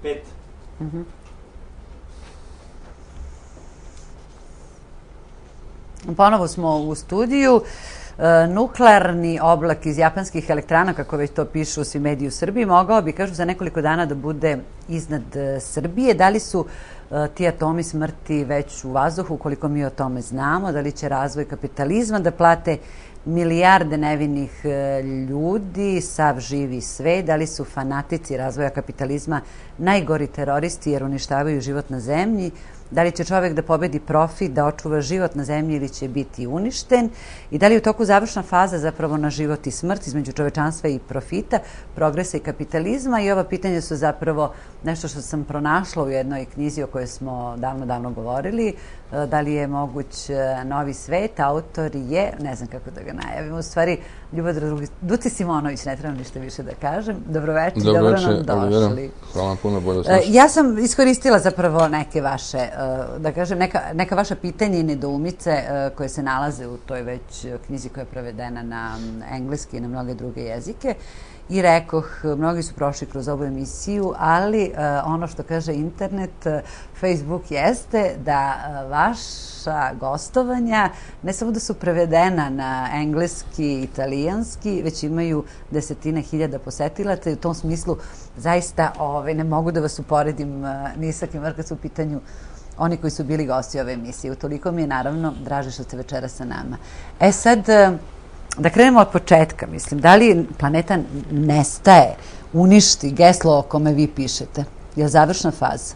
5. Ponovo smo u studiju. Nuklearni oblak iz japanskih elektrana, kako već to pišu svi mediji u Srbiji, mogao bi, kažu, za nekoliko dana da bude iznad Srbije. Da li su ti atomi smrti već u vazduhu, koliko mi o tome znamo? Da li će razvoj kapitalizma da plate milijarde nevinih ljudi, sav živi svet? Da li su fanatici razvoja kapitalizma najgori teroristi jer uništavaju život na zemlji? Da li će čovek da pobedi profit, da očuva život na zemlji ili će biti uništen? I da li je u toku završna faza zapravo na život i smrt između čovečanstva i profita, progresa i kapitalizma? I ova pitanja su zapravo nešto što sam pronašla u jednoj knjizi o kojoj smo davno govorili. Da li je moguć novi svet? Autor je, ne znam kako da ga najavim, u stvari Ljubodar Duci Simonović, ne trebam ništa više da kažem. Dobroveče, dobro nam došli. Hvala vam puno, bolje slušati. Ja sam iskoristila zapravo neke vaše, da kažem, neka vaša pitanja i nedoumice koje se nalaze u toj već knjizi koja je prevedena na engleski i na mnoge druge jezike. I rekoh, mnogi su prošli kroz ovu emisiju, ali ono što kaže internet, Facebook, jeste da vaša gostovanja ne samo da su prevedena na engleski i italijanski, već imaju desetine hiljada posetilaca i u tom smislu zaista ne mogu da vas uporedim ni sa kim, kad su u pitanju oni koji su bili gosti ove emisije. Utoliko mi je naravno draže što ste večera sa nama. Sad, da krenemo od početka, mislim, da li planeta nestaje, uništi, geslo o kome vi pišete? Je li završna faza?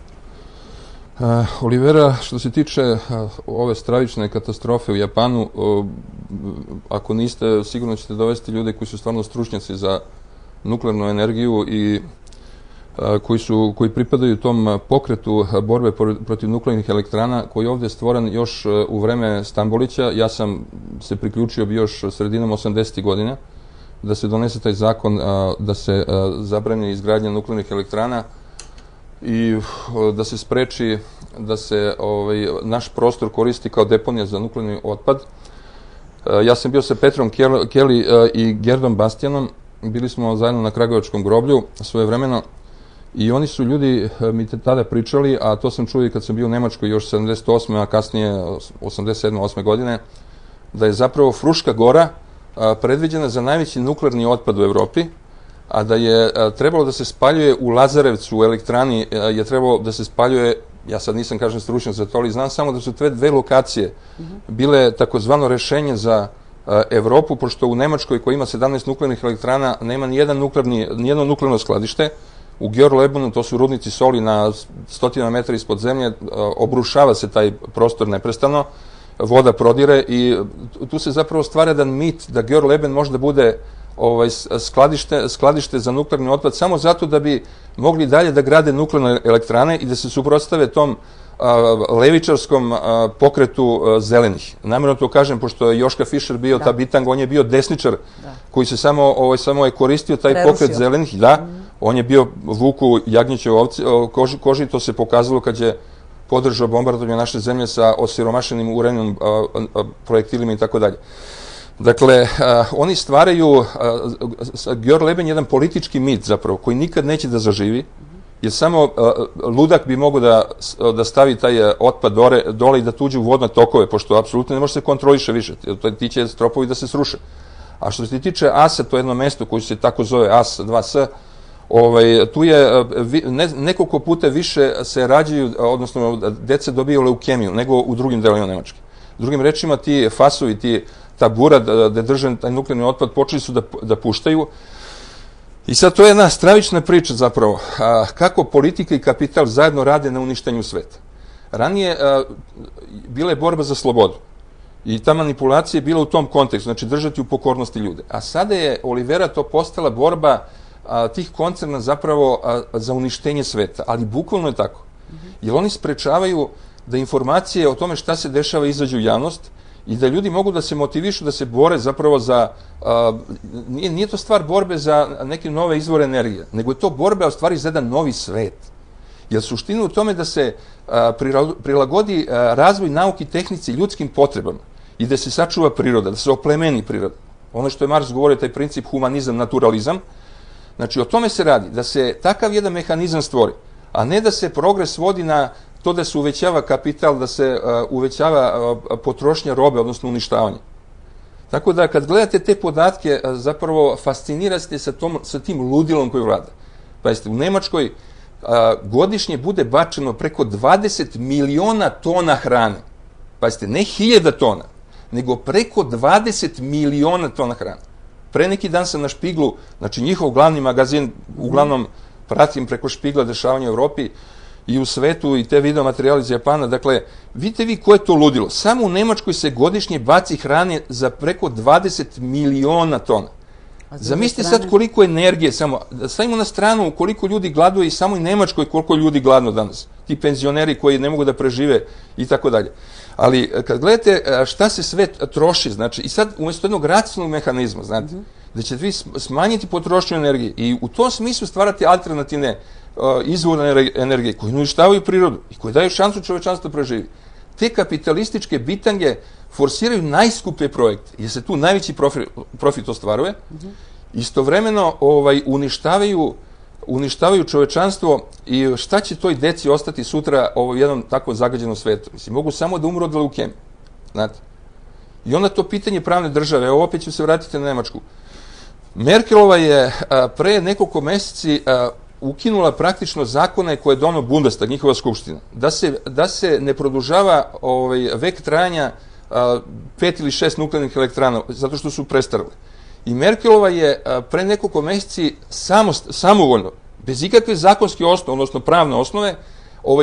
Olivera, što se tiče ove stravične katastrofe u Japanu, ako niste, sigurno ćete dovesti ljude koji su stvarno stručnjaci za nuklearnu energiju i koji pripadaju tom pokretu borbe protiv nuklearnih elektrana, koji je ovdje stvoren još u vreme Stambolića. Ja sam se priključio bi još sredinom 80. godina da se donese taj zakon da se zabrani izgradnja nuklearnih elektrana i da se spreči da se naš prostor koristi kao deponija za nuklearni otpad. Ja sam bio sa Petrom Kelly i Gerdom Bastianom, bili smo zajedno na Kragujevačkom groblju svojevremeno. I oni su ljudi mi tada pričali, a to sam čuo i kad sam bio u Nemačkoj još 78. a kasnije 87. 8. godine, da je zapravo Fruška gora predviđena za najveći nuklearni otpad u Evropi, a da je trebalo da se spaljuje u Lazarevcu, u elektrani, je trebalo da se spaljuje, ja sad nisam kažem stručnjak za to, ali znam samo da su dve lokacije bile takozvano rešenje za Evropu, pošto u Nemačkoj koja ima 17 nuklearnih elektrana nema nijedno nuklearno skladište. U Gjorlebenu, to su rudnici soli na 100 metara ispod zemlje, obrušava se taj prostor neprestano, voda prodire i tu se zapravo stvara jedan mit da Gjorleben može da bude skladište za nuklearni otpad samo zato da bi mogli dalje da grade nuklearne elektrane i da se suprotstave tom levičarskom pokretu zelenih. Namjerno to kažem, pošto je Joška Fischer bio ta bitanga, on je bio desničar koji se samo je koristio taj pokret zelenih, da, on je bio vuku jagnjećev koži, to se pokazalo kad je podržao bombardovanje naše zemlje sa osiromašenim uranijom projektilima i tako dalje. Dakle, oni stvaraju, Gjorleben je jedan politički mit zapravo, koji nikad neće da zaživi, jer samo ludak bi mogao da stavi taj otpad dole i da tuđe u vodne tokove, pošto apsolutno ne može se kontroliše više, ti će stropovi da se sruše. A što se tiče AS-a, to je jedno mesto koje se tako zove AS 2S, tu je nekoliko puta više se rađaju, odnosno deca dobiju leukemiju nego u drugim delovima Nemačke. Drugim rečima, ti fasovi, ta bura gde drže taj nuklearni otpad počeli su da puštaju. I sad to je jedna stravična priča zapravo, kako politika i kapital zajedno rade na uništenju sveta. Ranije bila je borba za slobodu i ta manipulacija je bila u tom kontekstu, znači držati u pokornosti ljude. A sada je, Olivera, to postala borba tih koncerna zapravo za uništenje sveta, ali bukvalno je tako. Jer oni sprečavaju da informacije o tome šta se dešava izađu u javnost i da ljudi mogu da se motivišu, da se bore zapravo za, nije to stvar borbe za neke nove izvore energije, nego je to borba u stvari za jedan novi svet. Jer suština u tome da se prilagodi razvoj nauke i tehnici ljudskim potrebama i da se sačuva priroda, da se oplemeni priroda. Ono što je Marks govorio, taj princip humanizam, naturalizam, znači o tome se radi, da se takav jedan mehanizam stvori. a ne da se progres vodi na to da se uvećava kapital, da se uvećava potrošnja robe, odnosno uništavanje. Tako da kad gledate te podatke, zapravo fascinirate sa tim ludilom koji vlada. Pazite, u Nemačkoj godišnje bude bačeno preko 20 miliona tona hrane. Pazite, ne 1000 tona, nego preko 20 miliona tona hrane. Pre neki dan sam na Špiglu, znači njihov glavni magazin, uglavnom pratim preko Špigla dešavanja u Evropi i u svetu i te video materijali iz Japana. Dakle, vidite vi ko je to ludilo. Samo u Nemačkoj se godišnje baci hrane za preko 20 miliona tona. Zamislite sad koliko energije, samo stavimo na stranu koliko ljudi gladuje i samo u Nemačkoj koliko ljudi gladno danas. Ti penzioneri koji ne mogu da prežive i tako dalje. Ali kad gledate šta se sve troši, znači, i sad umjesto jednog racionalnog mehanizma, znate, da ćete vi smanjiti potrošnju energije i u tom smislu stvarati alternativne izvore energije koji uništavaju prirodu i koji daju šansu čovečanstvu da preživi. Te kapitalističke bitange forsiraju najskuplje projekte, jer se tu najveći profit ostvaruje, istovremeno uništavaju čovečanstvo i šta će toj deci ostati sutra u jednom tako zagađenom svetu? Mislim, mogu samo da umru od leukemije, znate. I onda to pitanje pravne države, evo opet ću se vratiti na Nemačku. Merkelova je pre nekoliko meseci ukinula praktično zakone koje je doneo Bundestag, njihova skupština, da se ne produžava vek trajanja 5 ili 6 nuklearnih elektrana, zato što su prestarale. I Merkelova je pre nekoliko meseci samovoljno, bez ikakve zakonske osnove, odnosno pravne osnove,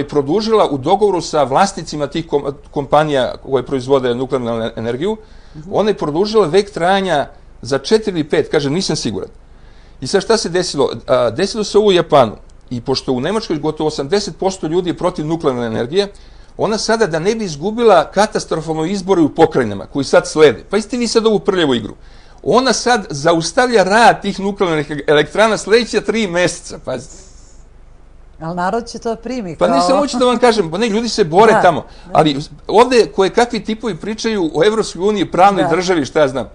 produžila u dogovoru sa vlasnicima tih kompanija koje proizvode nuklearnu energiju, ona je produžila vek trajanja za 4 ili 5, kažem, nisam siguran. I sad šta se desilo? Desilo se ovo u Japanu. I pošto u Nemačkoj gotovo 80% ljudi je protiv nuklearne energije, ona sada da ne bi izgubila katastrofalno izbore u pokrajinama koji sad slede. Pa ste vi sad ovu prljavu igru. Ona sad zaustavlja rad tih nuklearnih elektrana sledeća 3 meseca. Pazite. Ali narod će to primi. Pa nisam hoću da vam kažem, ne, ljudi se bore tamo. Ali ovde koje kakvi tipovi pričaju o Evropskoj uniji, pravnoj državi, šta ja znam.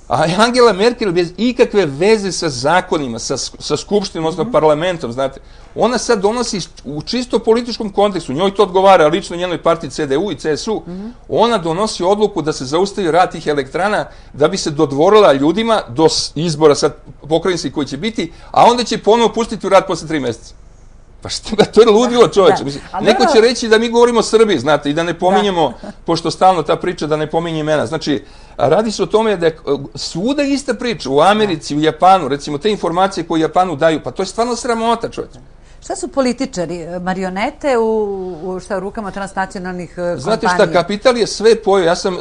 A Angela Merkel bez ikakve veze sa zakonima, sa skupštinom, odnosno parlamentom, znate, ona sad donosi u čisto političkom kontekstu, njoj to odgovara, lično njenoj partiji CDU i CSU, ona donosi odluku da se zaustavi rad tih elektrana da bi se dodvorila ljudima do izbora sad pokrajinskih koji će biti, a onda će ponovo pustiti u rad posle 3 meseca. Pa šta, to je ludilo, čoveče. Neko će reći da mi govorimo o Srbiji, znate, i da ne pominjemo, pošto stalno ta priča da ne pominje imena. Znači, radi se o tome da je svuda ista priča, u Americi, u Japanu, recimo te informacije koje u Japanu daju, pa to je stvarno sramota, čoveče. Šta su političari? Marionete u rukama transnacionalnih kompanija? Znate šta, kapital je sve pojeo. Ja sam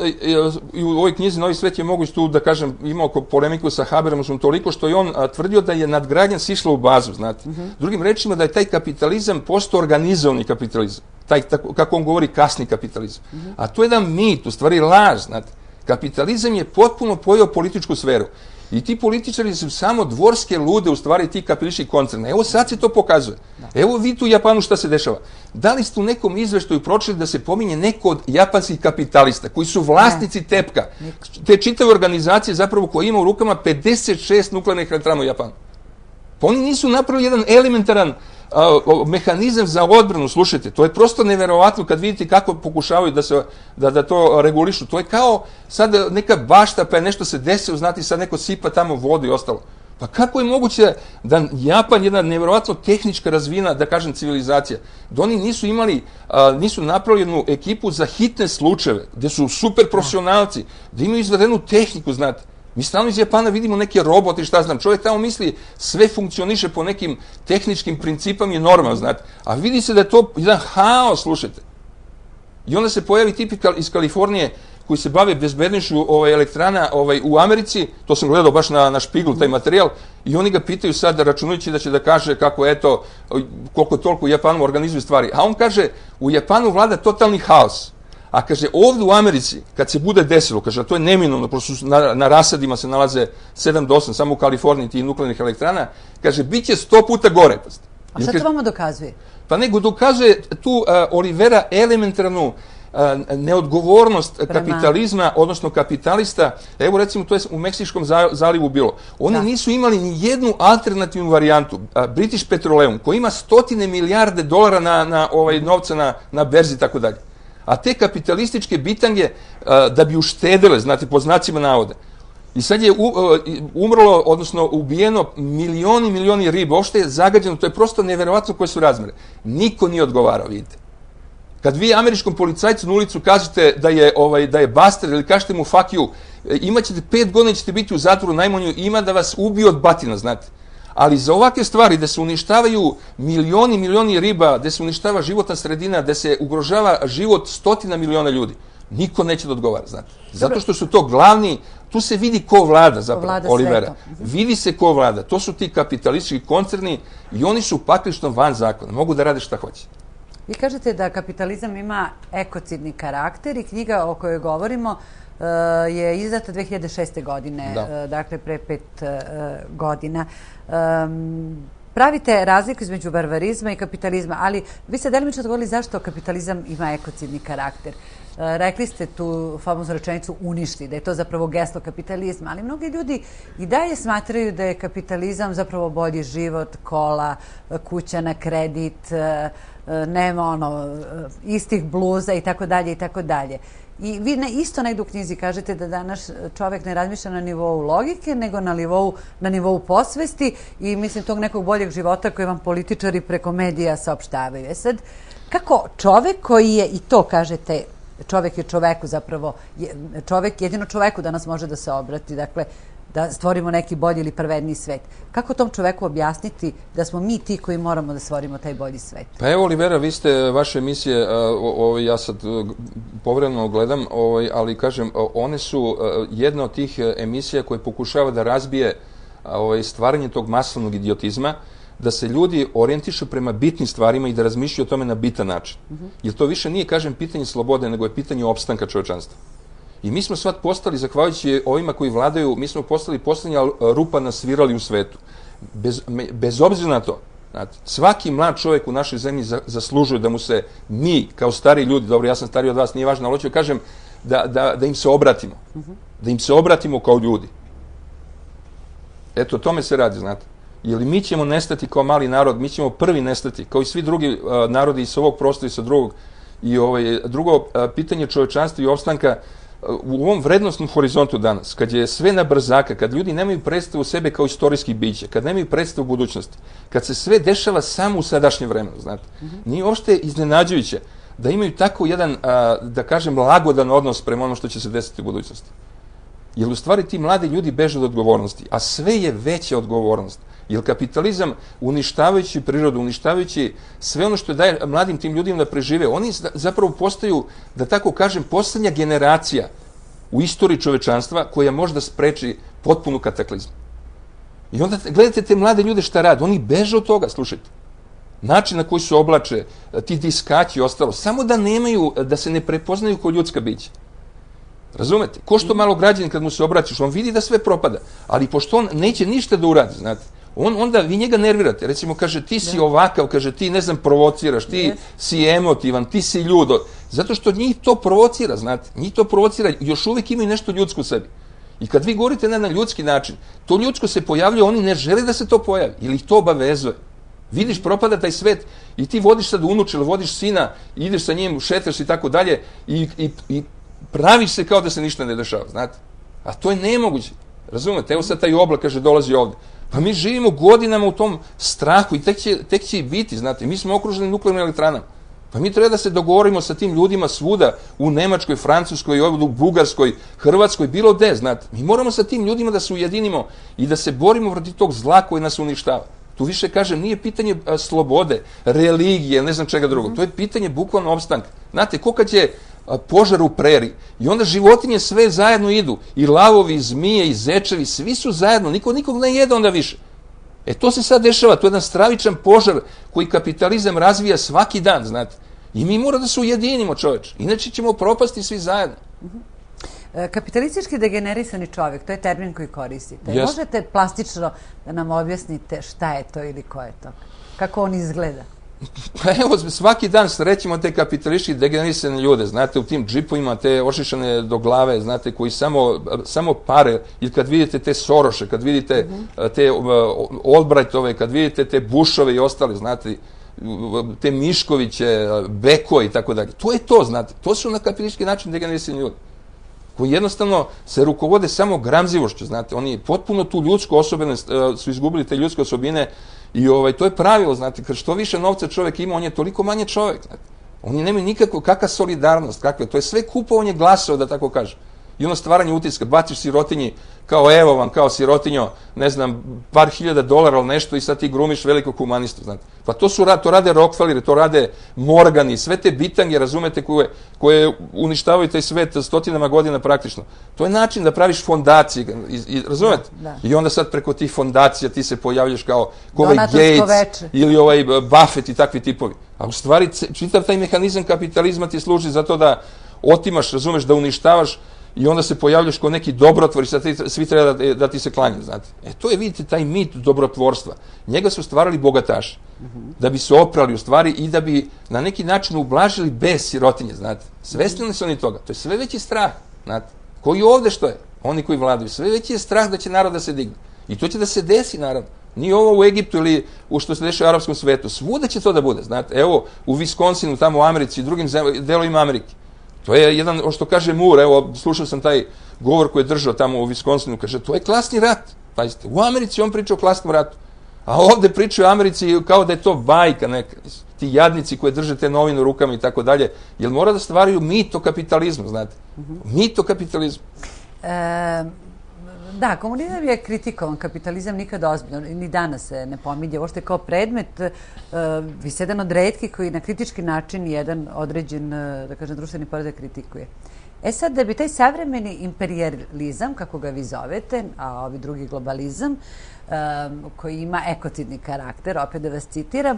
i u ovoj knjizi Novi svet je moguć tu da kažem, imao polemiku sa Habermasom toliko što je on tvrdio da je nadgradnja sišla u bazu, znate. Drugim rečima da je taj kapitalizam postao organizovani kapitalizam. Taj, kako on govori, kasni kapitalizam. A to je jedan mit, u stvari laž, znate. Kapitalizam je potpuno pojeo političku sferu. I ti političari su samo dvorske lude, u stvari ti kapitalistički koncerni. Evo sad se to pokazuje. Evo vidite u Japanu šta se dešava. Da li ste u nekom izveštaju pročitali da se pominje neko od japanskih kapitalista koji su vlasnici Tepka, te čitave organizacije zapravo koja ima u rukama 56 nuklearnih elektrana u Japanu? Pa oni nisu napravili jedan elementaran mehanizam za odbranu, slušajte, to je prosto neverovatno kad vidite kako pokušavaju da to regulišu. To je kao sad neka bašta, pa je nešto se desilo, znate, sad neko sipa tamo vodu i ostalo. Pa kako je moguće da Japan, jedna neverovatno tehnička razvijena, da kažem, civilizacija, da oni nisu imali, nisu napravili jednu ekipu za hitne slučajeve, gde su super profesionalci, da imaju izvedenu tehniku, znate. Mi stalno iz Japana vidimo neke robote, šta znam, čovjek tamo misli sve funkcioniše po nekim tehničkim principama i normama, znate, a vidi se da je to jedan haos, slušajte. I onda se pojavi tip iz Kalifornije koji se bave bezbednošću elektrana u Americi, to sam gledao baš na Špiglu, taj materijal, i oni ga pitaju sad, računajući da će da kaže kako, eto, koliko toliko u Japanu organizuju stvari. A on kaže, u Japanu vlada totalni haos. A kaže, ovdje u Americi, kad se bude desilo, kaže, a to je neminovno, prosto na rasadima se nalaze 7 do 8, samo u Kaliforniji tih nuklearnih elektrana, kaže, bit će 100 puta gore. A šta to vama dokazuje? Pa nego dokazuje tu Olivera elementarnu neodgovornost kapitalizma, odnosno kapitalista. Evo recimo, to je u Meksičkom zalivu bilo. Oni nisu imali ni jednu alternativnu varijantu. British Petroleum, koji ima $100 milijarde novca na berzi i tako dalje. A te kapitalističke bitange, da bi uštedele, znate, po znacima navoda. I sad je umrlo, odnosno ubijeno milioni riba, uopšte je zagađeno, to je prosto neverovatno koje su razmere. Niko nije odgovarao, vidite. Kad vi američkom policajcu na ulicu kažete da je buster ili kažete mu fuck you, imaćete 5 godina, ćete biti u zatvoru najmanju, ima da vas ubije od batina, znate. Ali za ovakve stvari, da se uništavaju milioni riba, da se uništava životna sredina, da se ugrožava život 100 miliona ljudi, niko neće da odgovara, znate. Zato što su to glavni, tu se vidi ko vlada zapravo, Olivera. Vidi se ko vlada. To su ti kapitalistički koncerni i oni su paklično van zakona. Mogu da rade šta hoće. Vi kažete da kapitalizam ima ekocidni karakter i knjiga o kojoj govorimo je izdata 2006. godine, dakle pre 5 godina. Pravite razliku između barbarizma i kapitalizma, ali vi ste delimično odgovorili zašto kapitalizam ima ekocidni karakter. Rekli ste tu famoznu rečenicu uništi, da je to zapravo geslo kapitalizma, ali mnogi ljudi i dalje smatraju da je kapitalizam zapravo bolji život, kola, kuća na kredit, nema istih bluza i tako dalje i tako dalje. I vi isto negdje u knjizi kažete da danas čovek ne razmišlja na nivou logike, nego na nivou posvesti i mislim tog nekog boljeg života koje vam političari preko medija saopštavaju. Sad, kako čovek koji je, i to kažete, čovek je čoveku zapravo, jedino čoveku danas može da se obrati, dakle, da stvorimo neki bolji ili pravedniji svet. Kako tom čoveku objasniti da smo mi ti koji moramo da stvorimo taj bolji svet? Pa evo, Olivera, vi ste vaše emisije, ja sad povremeno gledam, ali kažem, one su jedna od tih emisija koje pokušava da razbije stvaranje tog masovnog idiotizma, da se ljudi orijentišu prema bitnim stvarima i da razmišljaju o tome na bitan način. Jer to više nije, kažem, pitanje slobode, nego je pitanje opstanka čovečanstva. I mi smo sad postali, zahvaljujući ovima koji vladaju, mi smo postali poslednja rupa nasvirali u svetu. Bez obzira na to, svaki mlad čovjek u našoj zemlji zaslužuje da mu se mi, kao stari ljudi, dobro, ja sam stariji od vas, nije važno, ali hoću da kažem da im se obratimo. Da im se obratimo kao ljudi. Eto, o tome se radi, znate. Jer mi ćemo nestati kao mali narod, mi ćemo prvi nestati, kao i svi drugi narodi sa ovog prostora i sa drugog. I drugo pitanje čovečanstva i opstanka, u ovom vrednostnom horizontu danas, kad je sve na brzaka, kad ljudi nemaju predstavu sebe kao istorijskih bića, kad nemaju predstavu budućnosti, kad se sve dešava samo u sadašnjem vremenu, znate, nije uopšte iznenađujuće da imaju tako jedan, da kažem, lagodan odnos prema ono što će se desiti u budućnosti. Jer u stvari ti mladi ljudi beže od odgovornosti, a sve je veća odgovornost. Jer kapitalizam, uništavajući prirodu, uništavajući sve ono što daje mladim tim ljudima da prežive, oni zapravo postaju, da tako kažem, poslednja generacija u istoriji čovečanstva koja može da spreči potpunu kataklizmu. I onda gledajte te mlade ljude šta rade, oni beže od toga, slušajte. Način na koji se oblače, ti diskaći i ostalo, samo da nemaju, da se ne prepoznaju kao ljudska bića. Razumete? Ko što malo građanin kad mu se obraćaš, on vidi da sve propada, ali pošto on neće ništa da uradi, znate, onda vi njega nervirate. Recimo, kaže, ti si ovakav, kaže, ti, ne znam, provociraš, ti si emotivan, ti si ljud. Zato što njih to provocira, znate. Njih to provocira, još uvijek imaju nešto ljudsko u sebi. I kad vi govorite na ljudski način, to ljudsko se pojavljuje, oni ne žele da se to pojavi, ili ih to obavezuje. Vidiš, propada taj svet i ti vodiš sad unuče, ili vodiš sina, ideš sa njim, šetaš i tako dalje i praviš se kao da se ništa ne dešava, znate. A to je nemoguće. Razumete? Evo sad taj oblak, kaže, dolazi ovde. Pa mi živimo godinama u tom strahu i tek će i biti, znate. Mi smo okruženi nuklearnim elektranama. Pa mi treba da se dogovorimo sa tim ljudima svuda, u Nemačkoj, Francuskoj, u Bugarskoj, Hrvatskoj, bilo gde, znate. Mi moramo sa tim ljudima da se ujedinimo i da se borimo protiv tog zla koji nas uništava. Tu više, kažem, nije pitanje slobode, religije, ne znam čega drugog. To je pitanje bukvalno opstanka. Znate, ko kad je požar u preri i onda životinje sve zajedno idu, i lavovi, i zmije, i zečevi, svi su zajedno, nikog ne jede onda više. To se sad dešava, to je jedan stravičan požar koji kapitalizam razvija svaki dan, znate. I mi moramo da se ujedinimo, čoveče, inače ćemo propasti svi zajedno. Kapitalistički degenerisani čovjek, to je termin koji koristite. Možete plastično da nam objasnite šta je to ili ko je to? Kako on izgleda? Pa evo, svaki dan srećemo te kapitalistički degenerisane ljude, znate, u tim džipovima, te ošišane do glave, znate, koji samo pare, ili kad vidite te Soroše, kad vidite te Albrightove, kad vidite te Bushove i ostali, znate, te Miškoviće, Beko i tako dalje. To je to, znate, to su na kapitalistički način degenerisani ljudi, koji jednostavno se rukovode samo gramzivošću, znate, oni potpuno tu ljudsku osobenost, su izgubili te ljudske osobine i to je pravilo, znate, kad što više novca čovjek ima, on je toliko manje čovjek, znate. Oni nemaju nikakvu, kakva solidarnost, to je sve kupovanje glasova, da tako kažem. I ono stvaranje utiska, baciš sirotinji, kao evo vam, kao sirotinjo, ne znam, par $1000 ili nešto i sad ti grumiš velikog humanistu, znate. Pa to rade Rockefelleri, to rade Morgani, sve te bitange, razumete, koje uništavaju taj svet stotinama godina praktično. To je način da praviš fondacije, razumete? I onda sad preko tih fondacija ti se pojavljaš kao ovaj Gates ili ovaj Buffett i takvi tipovi. A u stvari, čitav taj mehanizam kapitalizma ti služi za to da otimaš, razumeš, da uništavaš, i onda se pojavljaš kao neki dobrotvor i sad svi treba da ti se klanjaju, znate. To je, vidite, taj mit dobrotvorstva. Njega su stvarali bogataši, da bi se oprali u stvari i da bi na neki način ublažili bes sirotinje, znate. Svesni su oni toga. To je sve veći strah, znate. Koji ovde što je? Oni koji vladaju. Sve veći je strah da će narod da se digne. I to će da se desi, naravno. Nije ovo u Egiptu ili u što se dešava u arapskom svetu. Svuda će to da bude, znate. Evo, u Wisconsinu, tamo u Americi i drugim delovima Amerike. To je jedan, što kaže Moore, evo, slušao sam taj govor koji je držao tamo u Wisconsinu, kaže, to je klasni rat. Pazite, u Americi on priča o klasnom ratu, a ovde pričaju o Americi kao da je to bajka neka. Ti jadnici koji drže te novine u rukama i tako dalje, jer mora da stvaraju mit o kapitalizmu, znate. Mit o kapitalizmu. Da, komunizam je kritikovan, kapitalizam nikada ozbiljno, ni danas se ne pominje. Ovo što je kao predmet, vi ste jedan od retkih koji na kritički način jedan određen, da kažem, društveni poredak kritikuje. Sad, da bi taj savremeni imperijalizam, kako ga vi zovete, a ovi drugi globalizam, koji ima ekocidni karakter, opet da vas citiram,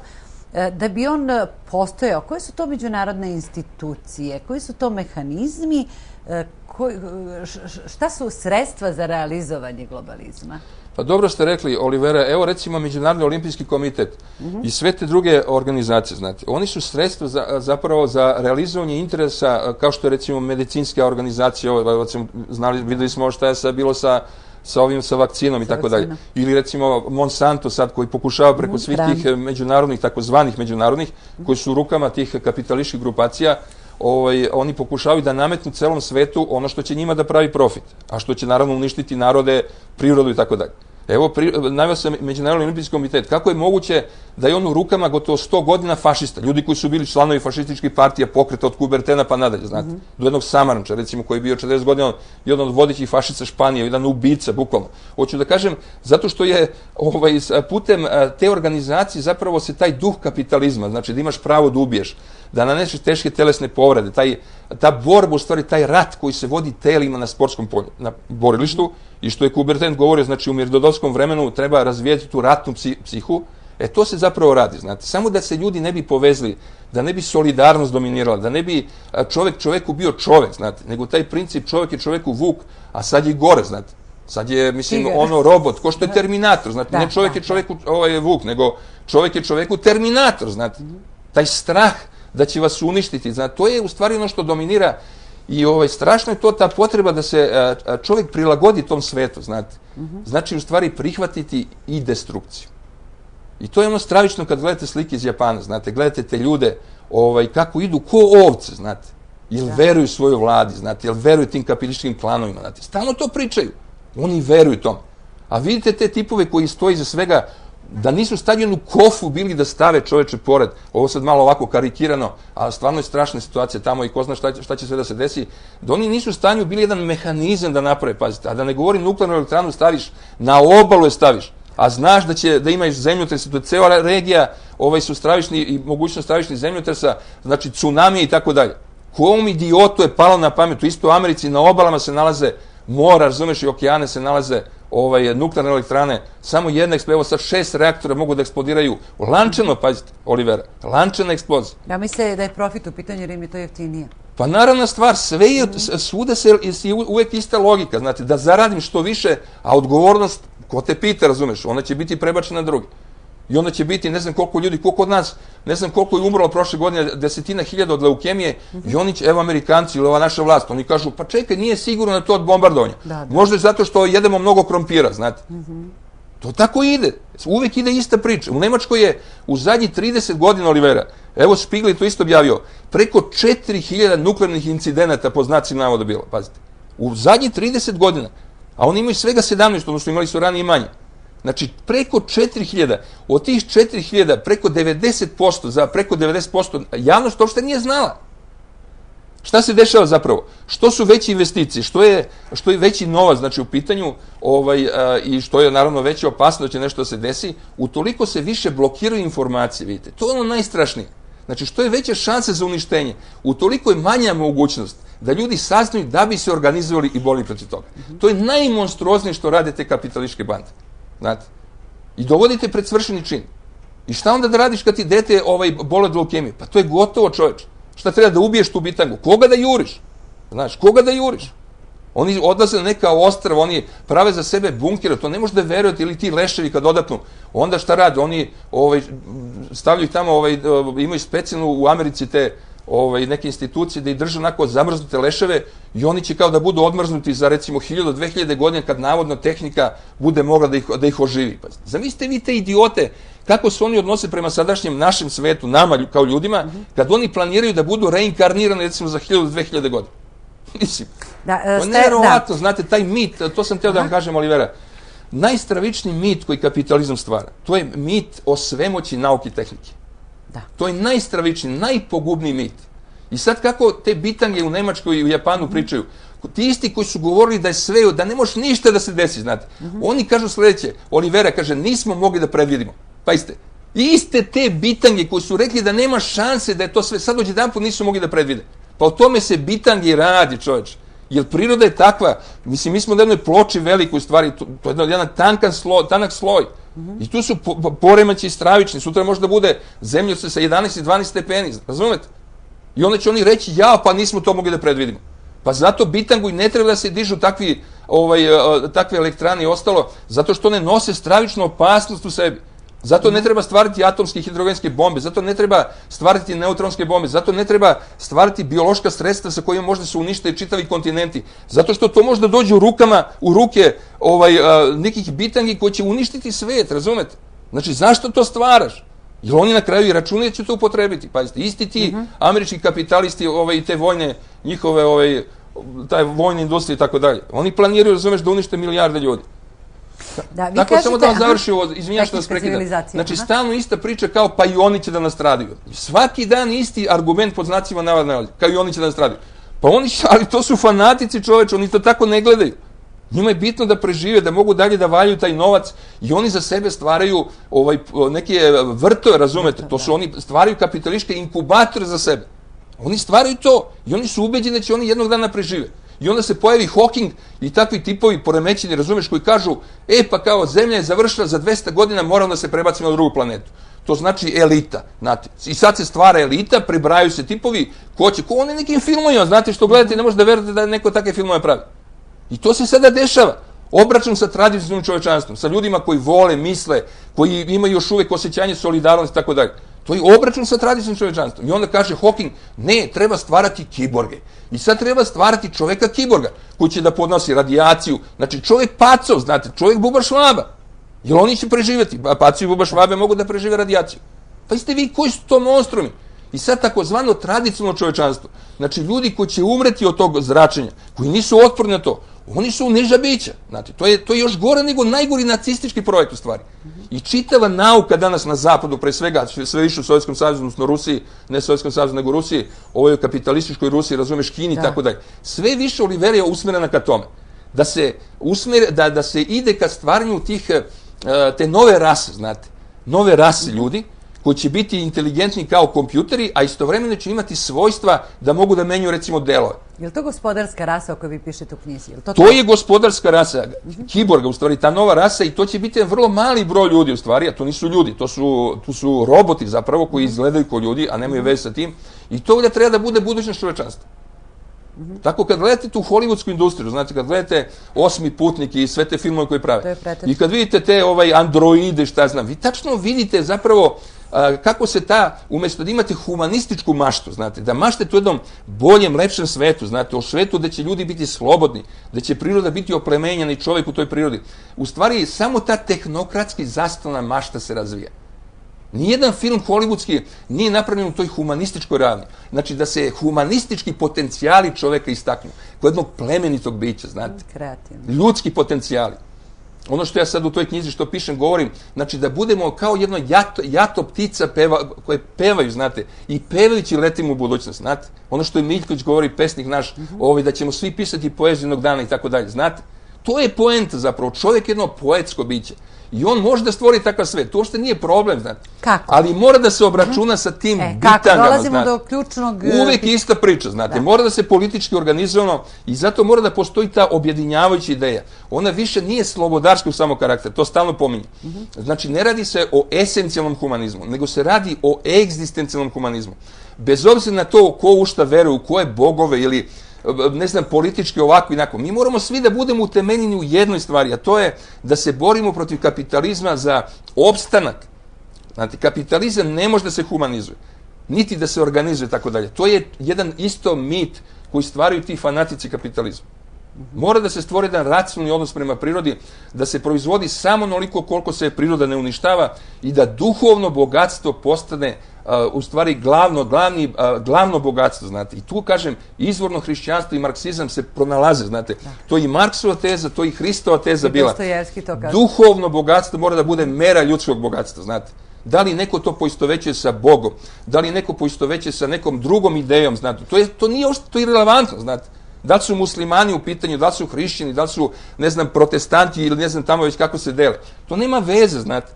da bi on postojao, koje su to međunarodne institucije, koji su to mehanizmi, šta su sredstva za realizovanje globalizma? Pa dobro ste rekli, Olivera, evo recimo Međunarodni olimpijski komitet i sve te druge organizacije, znate, oni su sredstva zapravo za realizovanje interesa, kao što je recimo medicinska organizacija, videli smo šta je bilo sa vakcinom i tako dalje. Ili recimo Monsanto sad koji pokušava preko svih tih međunarodnih, takozvanih međunarodnih, koji su u rukama tih kapitalističkih grupacija, oni pokušavaju da nametnu celom svetu ono što će njima da pravi profit, a što će naravno uništiti narode, prirodu i tako dalje. Evo, naveo sam Međunarodni olimpijski komitet. Kako je moguće da je on u rukama gotovo 100 godina fašista? Ljudi koji su bili članovi fašističkih partija, pokreta od Kubertena pa nadalje, znate. Do jednog Samaranča, recimo, koji je bio 40 godina jedan od vodećih fašista Španije, jedan ubica, bukvalno. Hoću da kažem, zato što je putem te organizacije zapravo se taj duh kapitalizma, znači da imaš pravo da ubiješ, da naneseš teške telesne povrede, ta borba, u stvari taj rat koji se vodi telima na sportskom polju, na borilištu, i što je Kuberten govorio, znači u mirnodopskom vremenu treba razvijeti tu ratnu psihu, to se zapravo radi, znate. Samo da se ljudi ne bi povezli, da ne bi solidarnost dominirala, da ne bi čovek čoveku bio čovek, znate, nego taj princip čovek je čoveku vuk, a sad je gore, znate. Sad je, mislim, robot, ko što je Terminator, znate, ne čovek je čoveku vuk, nego čovek je čoveku Terminator, znate. Taj strah da će vas uništiti, znate, to je u stvari ono što dominira i strašno je to ta potreba da se čovjek prilagodi tom svetu, znate. Znači, u stvari, prihvatiti i destrukciju. I to je ono stravično kad gledate slike iz Japana, znate, gledate te ljude kako idu ko ovce, znate. Jel veruju svojoj vladi, znate, jel veruju tim kapitalističkim klanovima, znate. Stalno to pričaju. Oni veruju tom. A vidite te tipove koji stoji za svega, da nisu stavili jednu kofu bili da stave čoveče pored. Ovo sad malo ovako karikirano, a stvarno je strašna situacija tamo i ko zna šta će sve da se desi. Da oni nisu u stanju bili jedan mehanizam da naprave, pazite. A da ne govorim, nuklearnu elektranu staviš, na obalu je staviš. A znaš da imaš zemljotrese, to je cela regija, su stravični i mogućnost stravičnih zemljotresa, znači tsunami i tako dalje. Kom idiotu je palo na pamet? U isto u Americi na obalama se nalaze mora, razumeš, i okeane se nalaze nuklearne elektrane, samo jedna eksplozija, evo sad 6 reaktora mogu da eksplodiraju lančano, pazite, Olivera, lančana eksplozija. Ja mislim da je profit u pitanju jer im je to jeftinije. Pa naravna stvar, svuda je uvek ista logika, znate, da zaradim što više, a odgovornost, ko te pita, razumeš, ona će biti prebačena na drugi. I onda će biti ne znam koliko ljudi, koliko od nas, ne znam koliko je umrlo prošle godine, 10.000 od leukemije, i oni će, evo Amerikanci ili ova naša vlast, oni kažu, pa čekaj, nije sigurno da to od bombardovanja. Možda je zato što jedemo mnogo krompira, znate. To tako ide. Uvek ide ista priča. U Nemačkoj je u zadnjih 30 godina, Olivera, evo Spiegel je to isto objavio, preko 4.000 nuklearnih incidenata po znacima navoda bilo, pazite. U zadnjih 30 godina, a oni imaju svega 17, odnosno imali su ranije manje. Znači, preko 4.000, od tih 4.000, preko 90%, za preko 90%, javnost uopšte nije znala. Šta se dešava zapravo? Što su veće investicije, što je veći novac, znači u pitanju, i što je naravno veća opasnost da će nešto da se desi, utoliko se više blokiraju informacije, vidite. To je ono najstrašnije. Znači, što je veća šansa za uništenje, utoliko je manja mogućnost da ljudi saznaju da bi se organizovali i borili protiv toga. To je najmonstruoznije što rade te kapitalističke bande. Znate? I dovodite pred svršeni čin. I šta onda da radiš kad ti dete boli od leukemije? Pa to je gotovo, čoveče. Šta treba da ubiješ tu bitangu? Koga da juriš? Znaš, koga da juriš? Oni odlaze na neka ostrva, oni prave za sebe bunkere, to ne može da verujete, ili ti leševi kad odapnu. Onda šta rade? Oni stavljaju tamo, imaju specijalno u Americi te neke institucije da ih drže onako zamrznute leševe i oni će kao da budu odmrznuti za recimo 1000-2000 godina kad navodno tehnika bude mogla da ih oživi. Zamislite vi te idiote kako se oni odnose prema sadašnjem našem svetu, nama kao ljudima, kad oni planiraju da budu reinkarnirani recimo za 1000-2000 godina. Mislim, nevjerovatno, znate, taj mit, to sam htio da vam kažem, Olivera, najstravičniji mit koji kapitalizam stvara, to je mit o svemoći nauke i tehnike. To je najstravičniji, najpogubniji mit. I sad kako te bitange u Nemačkoj i u Japanu pričaju, ti isti koji su govorili da je sve, da ne može ništa da se desi, znate. Oni kažu sljedeće, Olivera kaže, nismo mogli da predvidimo. Pa iste te bitange koji su rekli da nema šanse da je to sve, sad odjedanput nisu mogli da predvide. Pa o tome se bitangi radi, čovječ. Jer priroda je takva, mislim, mi smo na jednoj ploči velikoj stvari, to je jedan tanak sloj. I tu su poremeći stravični, sutra može da bude zemljotres sa 11 i 12 stepeni, razumete? I onda će oni reći, pa nismo to mogli da predvidimo. Pa zato bitangu i ne treba da se dižu takve elektrane i ostalo, zato što one nose stravičnu opasnost u sebi. Zato ne treba stvarati atomske i hidrogenske bombe, zato ne treba stvarati neutronske bombe, zato ne treba stvarati biološka sredstva sa kojima možda se unište čitavi kontinenti. Zato što to može da dođe u ruke nekih bitangi koji će uništiti svet, razumete? Znači, zašto to stvaraš? Jer oni na kraju i računaju da će to upotrebiti. Pazite, isti ti američki kapitalisti i te vojne, njihove, taj vojne industrije i tako dalje. Oni planiraju, razumeš, da unište milijarde ljudi. Tako samo da vam završim ovo, izvinjam što vas prekidam. Znači, stalno ista priča kao pa i oni će da nastradaju. Svaki dan isti argument pod znacima navoda, kao i oni će da nastradaju. Pa oni, ali to su fanatici, čoveče, oni to tako ne gledaju. Njima je bitno da prežive, da mogu dalje da valjaju taj novac i oni za sebe stvaraju neke vrtove, razumete, to su oni stvaraju kapitalističke inkubatore za sebe. Oni stvaraju to i oni su ubeđeni da će oni jednog dana prežive. I onda se pojavi Hawking i takvi tipovi poremećeni, razumeš, koji kažu, pa kao zemlja je završila za 200 godina, moramo da se prebacimo na drugu planetu. To znači elita, znate. I sad se stvara elita, prebrajaju se tipovi, ko oni nekim filmovima, znate, što gledate, ne možete da verujete da neko takve filmove pravi. I to se sada dešava. Obračun sa tradicionalnim čovečanstvom, sa ljudima koji vole, misle, koji imaju još uvek osjećanje solidarnosti i tako dalje. To je obračun sa tradicionalnim čovečanstvom. I onda kaže Hawking, ne, treba stvarati kiborge. I sad treba stvarati čoveka kiborga, koji će da podnosi radijaciju. Znači, čovek pacov, znate, čovek buba švaba. Jer oni će preživjeti. Pacovi i buba švabe mogu da prežive radijaciju. Pa ste vi, koji su to monstrumi? I sad takozvano tradicionalno čovečanstvo. Znači, ljudi koji će umreti od tog zračenja, koji nisu otporni na to, oni su niža bića. Znate, to je još gore nego najgori nacistički projekt u stvari. I čitava nauka danas na zapadu, pre svega, sve više u Sovjetskom savezu, odnosno Rusiji, ne Sovjetskom savezu, nego Rusiji, ovoj kapitalističkoj Rusiji, razumeš, Kini i tako dalje. Sve više Olivera je usmerena ka tome. Da se ide ka stvaranju te nove rase, znate, nove rase ljudi, koji će biti inteligentni kao kompjuteri, a istovremeno će imati svojstva da mogu da menjaju, recimo, delove. Je li to gospodarska rasa o kojoj vi pišete u knjizi? To je gospodarska rasa, kiborga, u stvari, ta nova rasa, i to će biti vrlo mali broj ljudi, u stvari, a to nisu ljudi, to su roboti, zapravo, koji izgledaju kao ljudi, a nemaju veze sa tim, i to treba da bude budućnost čovečanstva. Tako kad gledate tu hollywoodsku industriju, znači kad gledate Osmi putnik i sve te filmove koje prave, i kad vidite te androide, šta znam, vi tačno vidite zapravo kako se umjesto da imate humanističku maštu, znate, da maštate u jednom boljem, lepšem svetu, znate, o svetu da će ljudi biti slobodni, da će priroda biti oplemenjena i čovjek u toj prirodi. U stvari, samo ta tehnokratski zasnovana mašta se razvija. Nijedan film hollywoodski nije napravljen u toj humanističkoj ravni. Znači, da se humanistički potencijali čoveka istaknu, kao jednog plemenitog bića, znate. Kreativno. Ljudski potencijali. Ono što ja sad u toj knjizi što pišem govorim, znači da budemo kao jedno jato ptica koje pevaju, znate, i pevajući letimo u budućnost, znate. Ono što je Miljković govori, pesnik naš, da ćemo svi pisati poeziju jednog dana i tako dalje, znate. To je poenta zapravo, čovjek je jedno poetsko biće. I on može da stvori takav svet. To uopšte nije problem, znate. Kako? Ali mora da se obračuna sa tim bitangama, kako? Dolazimo do ključnog... Uvek je ista priča, znate. Mora da se politički organizovano i zato mora da postoji ta objedinjavajuća ideja. Ona više nije slobodarskog samo karakter, to stalno pominje. Znači, ne radi se o esencijalnom humanizmu, nego se radi o egzistencijalnom humanizmu. Bez obzira na to ko u šta veruje, u koje bogove ili ne znam, politički ovako i onako. Mi moramo svi da budemo utemeljeni u jednoj stvari, a to je da se borimo protiv kapitalizma za opstanak. Znate, kapitalizam ne može da se humanizuje, niti da se organizuje, tako dalje. To je jedan isto mit koji stvaraju ti fanatici kapitalizma. Mora da se stvori jedan racionalni odnos prema prirodi, da se proizvodi samo onoliko koliko se priroda ne uništava i da duhovno bogatstvo postane u stvari glavno bogatstvo, znate. I tu, kažem, izvorno hrišćanstvo i marksizam se pronalaze, znate. To je i Marksova teza, to je i Hristova teza bila. Duhovno bogatstvo mora da bude mera ljudskog bogatstva, znate. Da li neko to poistovećuje sa Bogom, da li neko poistovećuje sa nekom drugom idejom, znate. To nije irelevantno, znate. Da li su muslimani u pitanju, da li su hrišćani, da li su, ne znam, protestanti ili ne znam tamo već kako se dele. To nema veze, znate.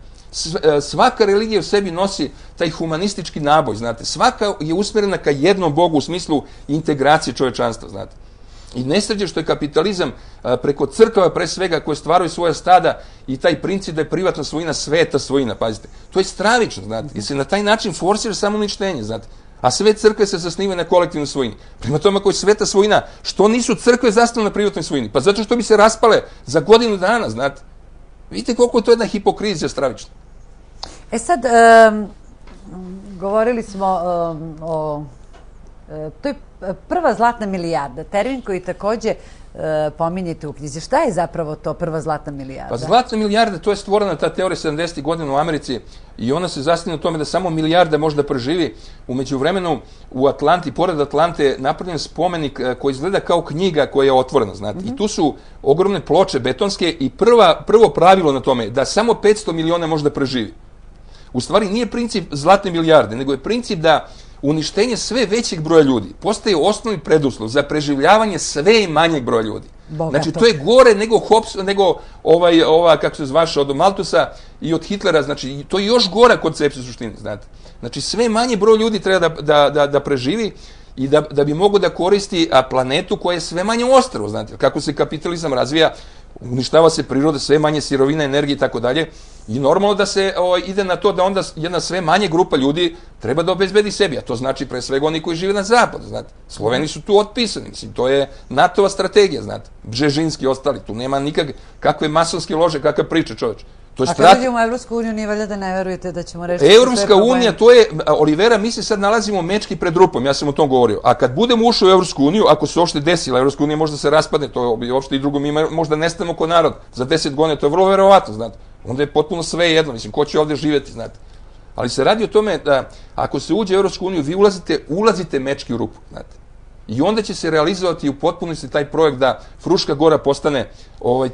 Svaka religija u sebi nosi taj humanistički naboj, znate. Svaka je usmjerena ka jednom Bogu u smislu integracije čovečanstva, znate. I nesreće što je kapitalizam preko crkava pre svega koje stvaraju svoja stada i taj princip da je privatna svojina sveta svojina, pazite. To je stravično, znate. I se na taj način forsira samouništenje, znate. A sve crkve se zasnivaju na kolektivnoj svojini. Prema tome, ako je sveta svojina, što nisu crkve zasnovane na privatnoj svojini? Pa zato što bi se raspale za godinu dana, znate. Vidite koliko je to jedna hipokrizija stravična. Sad, govorili smo o... To je prva zlatna milijarda, termin koji takođe pominjete u knjizi. Šta je zapravo to prva zlatna milijarda? Pa zlatna milijarda, to je stvorena ta teorija 70. godina u Americi i ona se zasniva na tome da samo milijarda može da preživi. U međuvremenu u Atlanti, pored Atlante, napravljen spomenik koji izgleda kao knjiga koja je otvorena, znate. I tu su ogromne ploče betonske i prvo pravilo na tome da samo 500 miliona može da preživi. U stvari nije princip zlatne milijarde, nego je princip da uništenje sve većeg broja ljudi postaje osnovni preduslov za preživljavanje sve manjeg broja ljudi. Znači, to je gore nego kako se zvaše, od Maltusa i od Hitlera, znači, to je još gora koncepcija suštine, znate. Znači, sve manje broj ljudi treba da preživi i da bi mogo da koristi planetu koja je sve manje ostrvo, znate. Kako se kapitalizam razvija, uništava se priroda, sve manje sirovina, energije i tako dalje. I normalno da se ide na to da onda jedna sve manje grupa ljudi treba da obezbedi sebi, a to znači pre svega oni koji žive na zapadu, znate. Sloveni su tu otpisani, mislim, to je NATO-va strategija, znate. Bžežinski ostali, tu nema kakve masonske lože, kakva priča, čoveč. A kad idemo u Evropsku uniju, nije valjda da ne verujete da ćemo rešiti sve probleme? Evropska unija, to je, Olivera, mi se sad nalazimo mečki pred rupom, ja sam o tom govorio. A kad budemo ušli u Evropsku uniju, ako se uopšte desila, Evropska unija možda se raspadne, to je uopšte i drugo, mi možda nestanemo ko narod za 10 godina, to je vrlo verovatno, znate. Onda je potpuno sve jedno, mislim, ko će ovdje živjeti, znate. Ali se radi o tome da ako se uđe u Evropsku uniju, vi ulazite mečki u rupu, znate. I onda će se realizovati u potpunosti taj projekt da Fruška Gora postane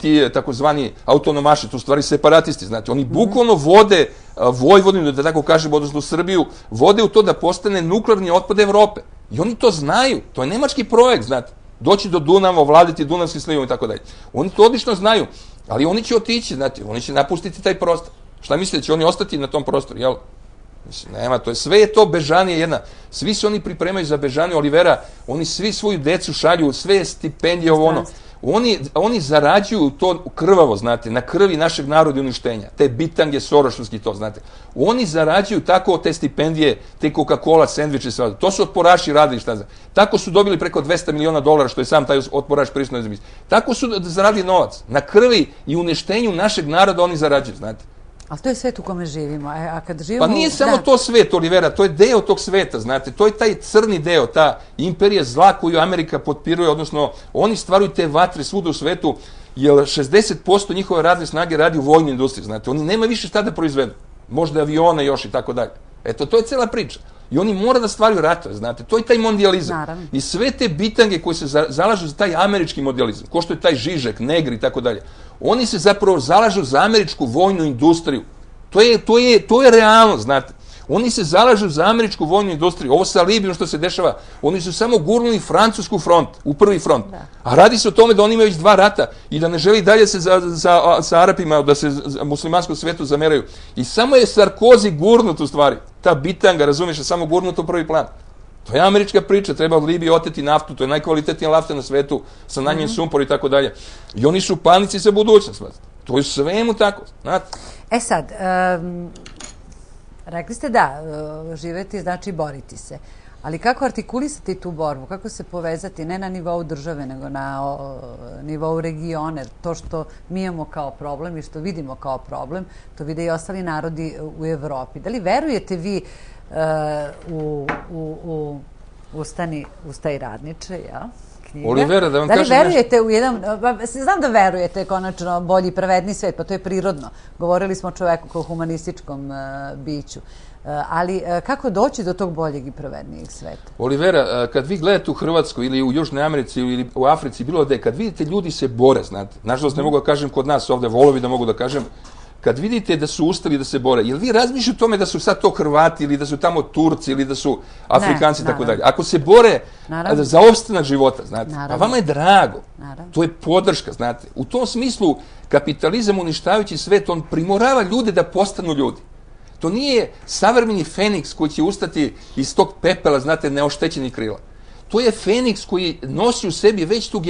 ti takozvani autonomaši, to u stvari separatisti, znate. Oni bukvalno vode Vojvodinu, da tako kažem, odnosno Srbiju, vode u to da postane nuklearni otpad Evrope. I oni to znaju, to je nemački projekt, znate. Doći do Dunava, ovladiti Dunavskim slivom i tako dalje. Oni to odlično znaju, ali oni će otići, znate, oni će napustiti taj prostor. Šta mislite, će oni ostati na tom prostoru, jel? Mislim, nema, sve je to bežanije jedna. Svi se oni pripremaju za bežanije, Olivera, oni svi svoju decu šalju, sve stipendije, Oni zarađuju to krvavo, znate, na krvi našeg naroda i uništenja. Te bitange sorošovski to, znate. Oni zarađuju tako te stipendije, te Coca-Cola, sendviče, sve. To su otporaši radili, šta znam. Tako su dobili preko $200 miliona, što je sam taj otporaš prisutno izmislio. Tako su zaradili novac. Na krvi i uništenju našeg naroda oni zarađuju, znate. Ali to je svet u kome živimo. A kad živimo... Pa nije samo to svet, Olivera, to je deo tog sveta, znate. To je taj crni deo, ta imperija zla koju Amerika potpiruje, odnosno oni stvaraju te vatre svuda u svetu, jer 60% njihove radne snage radi u vojnoj industriji, znate. Oni nema više šta da proizvedu. Možda avione još i tako dalje. Eto, to je cela priča. I oni mora da stvaraju ratove, znate. To je taj mondijalizam. Naravno. I sve te bitange koje se zalažu za taj američki mondijalizam, ko što je taj Žižek, Negri i tako dalje, oni se zapravo zalažu za američku vojnu industriju. To je realno, znate. Oni se zalažu za američku vojnu industriju. Ovo sa Libijom što se dešava, oni su samo gurnuli francusku front, u prvi front. Da. A radi se o tome da oni imaju već 2 rata i da ne želi dalje se sa Arapima, da se muslimanskom svetu zameraju. I samo je Sarkozy gurnut u stvari. Ta bitanga, razumiješ, je samo gurnut u prvi plan. To je američka priča, treba od Libije oteti naftu, to je najkvalitetnija nafta na svetu, sa najmanjim sumpor i tako dalje. I oni su panici za budućnost. To je svemu tako, znate. Sad, rekli ste da, živeti znači boriti se. Ali kako artikulisati tu borbu? Kako se povezati ne na nivou države, nego na nivou regiona? To što mi imamo kao problem i što vidimo kao problem, to vide i ostali narodi u Evropi. Da li verujete vi u Ustaj radniče, ja? Olivera, da vam kažem nešto. Da li verujete u jedan... Znam da verujete konačno bolji i pravedni svet, pa to je prirodno. Govorili smo o čoveku kao humanističkom biću. Ali kako doći do tog boljeg i pravednijeg sveta? Olivera, kad vi gledate u Hrvatskoj ili u Južnoj Americi ili u Africi, bilo gde, kad vidite ljudi se bore, znate, nažalost ne mogu da kažem kod nas ovde, volovi da mogu da kažem, kad vidite da su ustali da se bore, jel vi razmišljate o tome da su sad to Hrvati ili da su tamo Turci ili da su Afrikanci i tako dalje? Ako se bore za opstanak života, znate, pa vama je drago. To je podrška, znate. U tom smislu kapitalizam uništavajući svet, on primorava ljude da postanu ljudi. To nije savremeni Feniks koji će ustati iz tog pepela, znate, neoštećenih krila. To je Feniks koji nosi u sebi već tu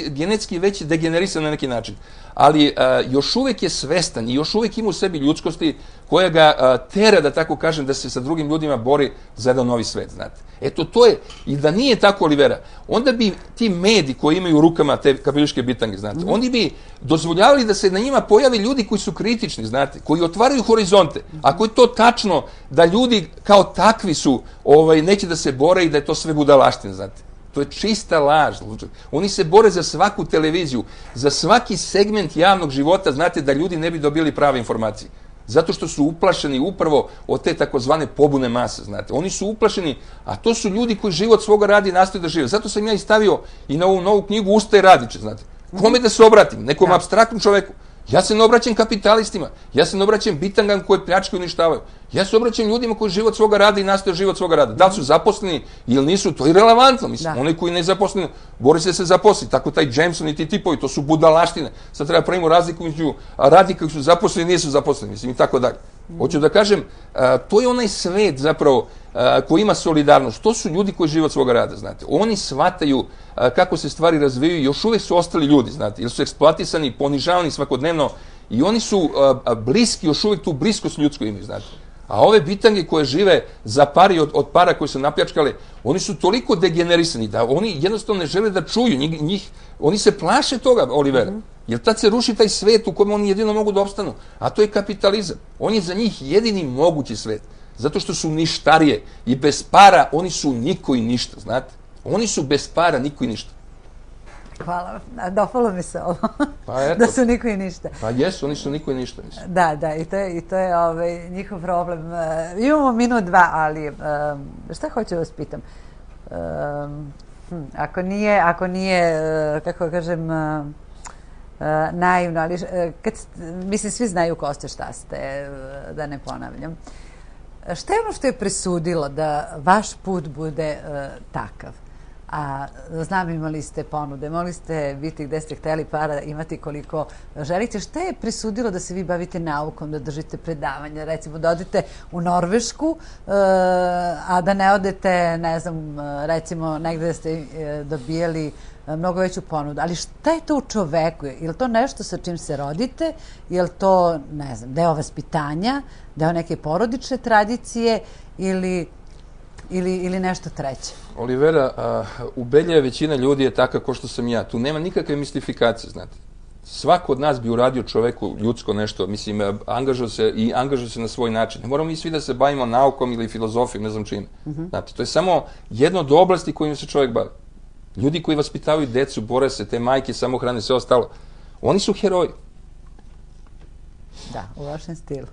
genetski već degenerisan na neki način. Ali još uvek je svestan i još uvek ima u sebi ljudskosti koja ga tera, da tako kažem, da se sa drugim ljudima bori za jedan novi svet, znate. Eto, to je, i da nije tako, Olivera, onda bi ti mediji koji imaju u rukama te kapitalističke bitange, znate, oni bi dozvoljavali da se na njima pojavi ljudi koji su kritični, znate, koji otvaraju horizonte. Ako je to tačno da ljudi kao takvi su, neće da se bore i da je to sve budalaština, znate. To je čista laž. Oni se bore za svaku televiziju, za svaki segment javnog života, znate, da ljudi ne bi dobili prave informacije. Zato što su uplašeni upravo od te takozvane pobune mase, znate. Oni su uplašeni, a to su ljudi koji život svoga radi i nastoje da žive. Zato sam ja i stavio i na ovu novu knjigu Ustaj radiče, znate. Kome da se obratim? Nekom apstraktnom čoveku. Ja se ne obraćam kapitalistima, ja se ne obraćam bitangama koje pljačkaju i uništavaju. Ja se obraćam ljudima koji život svoga rada i nastoje život svoga rada. Da li su zaposleni ili nisu, to je irelevantno. Mislim, oni koji ne zaposleni, bori se zaposliti. Tako taj Jameson i ti tipovi, to su budalaštine. Sad treba pravimo razliku među radnika koji su zaposleni i nisu zaposleni, mislim, i tako dalje. Hoću da kažem, to je onaj svet zapravo koji ima solidarnost. To su ljudi koji život svoga rada, znate. Oni shvataju kako se stvari razvijaju i još uvek su ostali ljudi, znate, jer su eksploatisani, ponižavani svakodnevno i oni su bliski, još uvek tu bliskost ljudsku imaju, znate. A ove bitange koje žive za pari od para koje su napljačkale, oni su toliko degenerisani da oni jednostavno ne žele da čuju njih. Oni se plaše toga, Olivera. Jer tad se ruši taj svet u kojem oni jedino mogu da opstanu. A to je kapitalizam. On je za njih jedini mogući svet. Zato što su ništarije i bez para oni su niko i ništa, znate. Oni su bez para niko i ništa. Hvala, dopalo mi se ovo, da su niko i ništa. Pa jesu, oni su niko i ništa. Da, i to je njihov problem. Imamo minut, 2, ali šta hoću vas pitam? Ako nije, kako kažem, naivno, ali mislim, svi znaju ko ste, šta ste, da ne ponavljam. Šta je ono što je presudilo da vaš put bude takav? A znam, imali ste ponude, mogli ste biti gde ste hteli, para imati koliko želite. Šta je presudilo da se vi bavite naukom, da držite predavanja, recimo da odete u Norvešku, a da ne odete, ne znam, recimo negde da ste dobijali mnogo veću ponudu. Ali šta je to u čoveku? Je li to nešto sa čim se rodite? Je li to, ne znam, deo vaspitanja, deo neke porodične tradicije ili nešto treće? Olivera, ubedljiva većina ljudi je taka kao što sam ja. Tu nema nikakve mistifikacije, znate. Svako od nas bi uradio čoveku ljudsko nešto, mislim, angažuje se na svoj način. Ne moramo mi svi da se bavimo naukom ili filozofijom, ne znam čime. Znate, to je samo jedno od oblasti kojim se čovek bavi. Ljudi koji vaspitavaju decu, bore se, te majke, samohrane, sve ostalo. Oni su heroji. Da, u vašem stilu.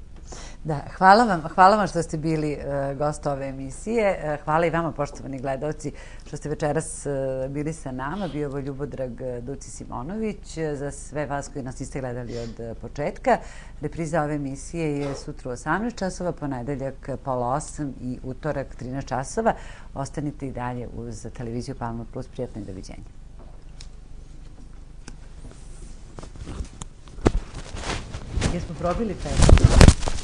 Da, hvala vam što ste bili gost ove emisije. Hvala i vama, poštovani gledalci, što ste večeras bili sa nama. Bio ovo Ljubodrag Duci Simonović. Za sve vas koji nas niste gledali od početka, repriza ove emisije je sutra u 18 časova, ponedeljak pola 8 i utorak 13 časova. Ostanite i dalje uz televiziju Palma Plus. Prijatno i doviđenja. Jesmo probili pesmu?